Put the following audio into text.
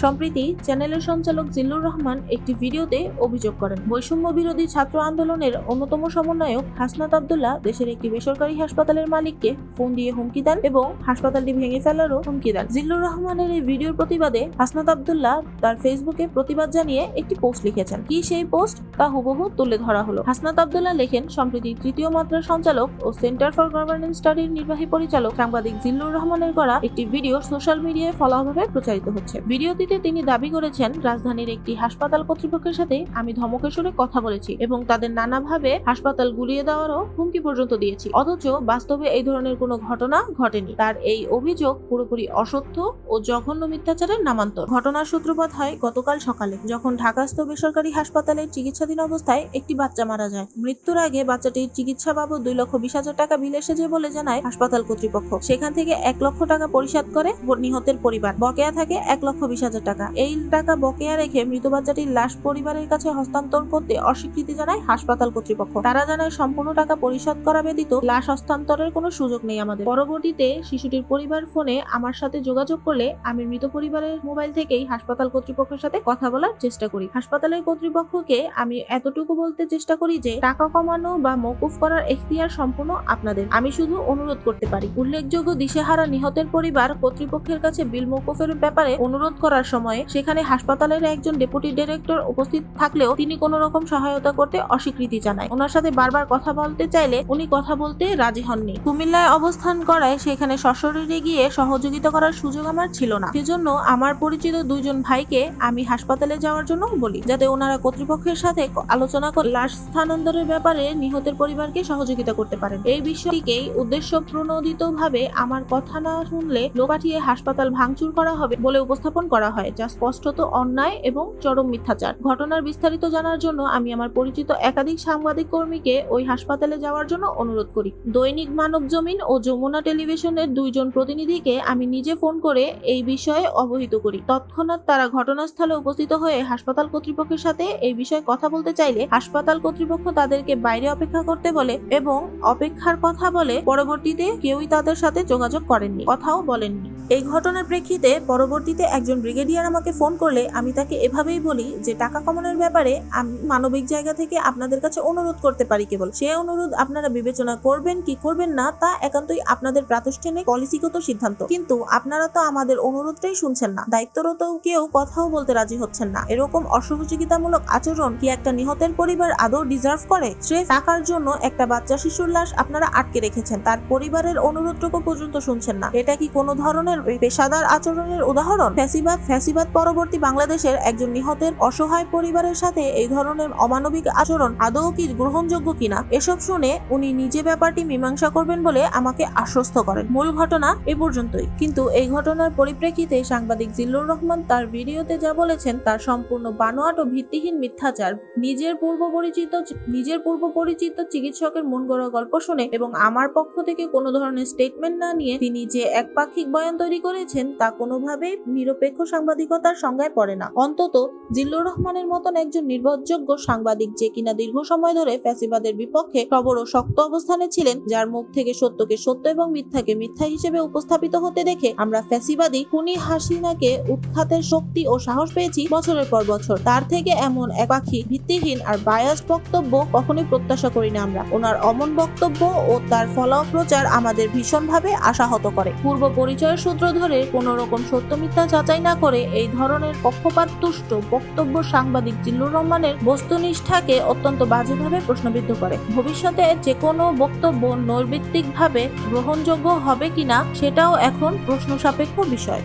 সম্প্রতি চ্যানেলের সঞ্চালক জিল্লুর রহমান একটি ভিডিওতে অভিযোগ করেন, বৈষম্য বিরোধী ছাত্র আন্দোলনের অন্যতম সমন্বয়ক হাসনাত আব্দুল্লাহ দেশের একটি বেসরকারি হাসপাতালের মালিককে ফোন দিয়ে হুমকি দেন এবং হাসপাতালটি ভেঙে ফেলারও হুমকি দেন। জিল্লুর রহমানের এই ভিডিওর প্রতিবাদে হাসনাত আব্দুল্লাহ তার ফেসবুকে প্রতিবাদ জানিয়ে একটি পোস্ট লিখেছেন। কি সেই পোস্ট তা হুবহু তুলে ধরা হলো। হাসনাত আব্দুল্লাহ লেখেন, সম্প্রতি তৃতীয় মাত্রার সঞ্চালক ও সেন্টার ফর গভর্নেন্স স্টাডির নির্বাহী পরিচালক সাংবাদিক জিল্লুর রহমানের করা একটি ভিডিও সোশ্যাল মিডিয়ায় ফলাভাবে প্রচারিত হচ্ছে। ভিডিওটিতে তিনি দাবি করেছেন, রাজধানীর একটি হাসপাতাল কর্তৃপক্ষের সাথে আমি ধমকের সুরে কথা বলেছি এবং তাদের নানাভাবে হাসপাতাল গুলিয়ে দেওয়ারও হুমকি পর্যন্ত দিয়েছি, অথচ বাস্তবে এই ধরনের কোনো ঘটনা ঘটেনি। তার এই অভিযোগ পুরোপুরি অসত্য ও জঘন্য মিথ্যাচারের নামান্তর। ঘটনার সূত্রপাত হয় গতকাল সকালে, যখন ঢাকাস্থ বেসরকারি হাসপাতালে চিকিৎসাধীন অবস্থায় একটি বাচ্চা মারা যায়। মৃত্যুর আগে বাচ্চাটির চিকিৎসা বাবদ 2,20,000 টাকা বিল এসেছে বলে জানায় হাসপাতাল কর্তৃপক্ষ। সেখান থেকে 1 লক্ষ টাকা পরিশোধ করে নিহতের পরিবার। বকেয়া থাকে 1,20,000 টাকা। এই টাকা বকেয়া রেখে মৃত বাচ্চাটির লাশ পরিবারের কাছে হস্তান্তর করতে অস্বীকৃতি জানায় হাসপাতাল কর্তৃপক্ষ। তারা জানায়, সম্পূর্ণ টাকা পরিশোধ করা ব্যতীত লাশ হস্তান্তরের কোনো সুযোগ নেই আমাদের। পরবর্তীতে শিশুটির পরিবার ফোনে আমার সাথে যোগাযোগ করলে আমি মৃত পরিবারের মোবাইল থেকেই হাসপাতাল কর্তৃপক্ষের সাথে কথা বলার চেষ্টা করি। হাসপাতালের কর্তৃপক্ষকে আমি এতটুকু বলতে চেষ্টা করি যে টাকা কমানো বা মওকুফ করার এখতিয়ার সম্পূর্ণ আপনাদের। আমি শুধু অনুরোধ করতে পারি। উল্লেখযোগ্য, দিশেহারা নিহতের পরিবার কর্তৃপক্ষের কাছে বিল মওকুফের ব্যাপারে অনুরোধ করার সময় সেখানে হাসপাতালের একজন ডেপুটি ডিরেক্টর উপস্থিত থাকলেও তিনি কোনো রকম সহায়তা করতে অস্বীকৃতি জানায়। ওনার সাথে বারবার কথা বলতে চাইলে উনি কথা বলতে রাজি হননি। কুমিল্লায় অবস্থান করায় সেখানে সশরীরে গিয়ে সহযোগিতা করার সুযোগ আমার ছিল না। সেজন্য আমার পরিচিত 2 জন ভাইকে আমি হাসপাতালে যাওয়ার জন্য বলি, যাতে ওনারা কর্তৃপক্ষের সাথে আলোচনা করে লাশ স্থানান্তরের ব্যাপারে নিহতের পরিবারকে সহযোগিতা করতে পারেন। এই বিষয়টিকেই উদ্দেশ্য প্রণোদিতভাবে আমার কথা না শুনলে লোক পাঠিয়ে হাসপাতাল ভাঙচুর করা হবে বলে উপস্থাপন করা হয়, যা স্পষ্টত অন্যায় এবং চরম মিথ্যাচার। ঘটনার বিস্তারিত জানার জন্য আমি আমার পরিচিত একাধিক সাংবাদিক কর্মীকে ওই হাসপাতালে যাওয়ার জন্য অনুরোধ করি। দৈনিক মানবজমিন ও যমুনা টেলিভিশনের 2 জন প্রতিনিধিকে আমি নিজে ফোন করে এই বিষয়ে অবহিত করি। তৎক্ষণাৎ তারা ঘটনাস্থলে উপস্থিত হয়ে হাসপাতাল কর্তৃপক্ষের সাথে এই বিষয়ে কথা বলতে চাইলে হাসপাতাল কর্তৃপক্ষ তাদেরকে বাইরে অপেক্ষা করতে বলে এবং অপেক্ষার কথা বলে। পরবর্তীতে কেউই তাদের সাথে যোগাযোগ করেননি, কথাও বলেননি। এই ঘটনার প্রেক্ষিতে পরবর্তীতে একজন ব্রিগেডিয়ার আমাকে ফোন করলে আমি তাকে এভাবেই বলি যে টাকা কমানোর ব্যাপারে আমি মানবিক জায়গা থেকে আপনাদের কাছে অনুরোধ করতে পারি কেবল। সে অনুরোধ আপনারা বিবেচনা করবেন কি করবেন না তা একান্তই আপনাদের প্রাতিষ্ঠানিক পলিসিগত সিদ্ধান্ত, কিন্তু আপনারা তো আমাদের অনুরোধটাই শুনছেন না। দায়িত্বরত কেউ কথাও বলতে রাজি হচ্ছেন না। এরকম অসহযোগিতামূলক আচরণ কি একটা নিহতের পরিবার আদৌ ডিজার্ভ করে? স্রেফ টাকার জন্য একটা বাচ্চা শিশুর লাশ আপনারা আটকে রেখেছেন, তার পরিবারের অনুরোধটুকু পর্যন্ত শুনছেন না। এটা কি কোনো ধরনের পেশাদার আচরণের উদাহরণ? ফ্যাসিবাদ পরবর্তী বাংলাদেশের একজন নিহতের অসহায় পরিবারের সাথে এই ধরনের অমানবিক আচরণ আদৌ কি গ্রহণযোগ্য কিনা? এসব শুনে উনি নিজে ব্যাপারটি মীমাংসা করবেন বলে আমাকে আশ্বস্ত করেন। মূল ঘটনা এ পর্যন্তই, কিন্তু এই ঘটনার পরিপ্রেক্ষিতে সাংবাদিক জিল্লুর রহমান তার ভিডিওতে যা বলেছেন তার সম্পূর্ণ বানোয়াট ও ভিত্তিহীন মিথ্যাচার। নিজের পূর্ব পরিচিত চিকিৎসকের মন গড়া গল্প শুনে এবং আমার পক্ষ থেকে কোনো ধরনের স্টেটমেন্ট না নিয়ে তিনি যে একপাক্ষিক বয়ান তৈরি করেছেন তা কোনোভাবেই নিরপেক্ষ সাংবাদিকতার সংজ্ঞায় পড়ে না। অন্তত জিল্লুর রহমানের মতন একজন নির্ভরযোগ্য সাংবাদিক, যে কিনা দীর্ঘ সময় ধরে ফ্যাসিবাদের বিপক্ষে সবর ও শক্ত অবস্থানে ছিলেন, যার মুখ থেকে সত্যকে সত্য এবং মিথ্যাকে মিথ্যা হিসেবে উপস্থাপিত হতে দেখে আমরা ফ্যাসিবাদী খুনি হাসিনাকে উৎখাতের শক্তি ও সাহস পেয়েছি বছরের পর বছর। তার থেকে এমন একপাক্ষিক, ভিত্তিহীন আর বায়াসড বক্তব্য কখনোই প্রত্যাশা করি না আমরা। ওনার অমন বক্তব্য ও তার ফলাপ্রচার আমাদের ভীষণভাবে আশাহত করে। পূর্ব পরিচয়ের সূত্র ধরে কোন রকম সত্য মিথ্যা যাচাই না করে এই ধরনের পক্ষপাতদুষ্ট বক্তব্য সাংবাদিক জিল্লুর রহমানের বস্তুনিষ্ঠাকে অত্যন্ত বাজেভাবে প্রশ্নবিদ্ধ করে। ভবিষ্যতে যে কোনো বক্তব্য নৈর্ব্যক্তিকভাবে গ্রহণযোগ্য হবে কিনা সেটাও এখন প্রশ্ন সাপেক্ষ বিষয়।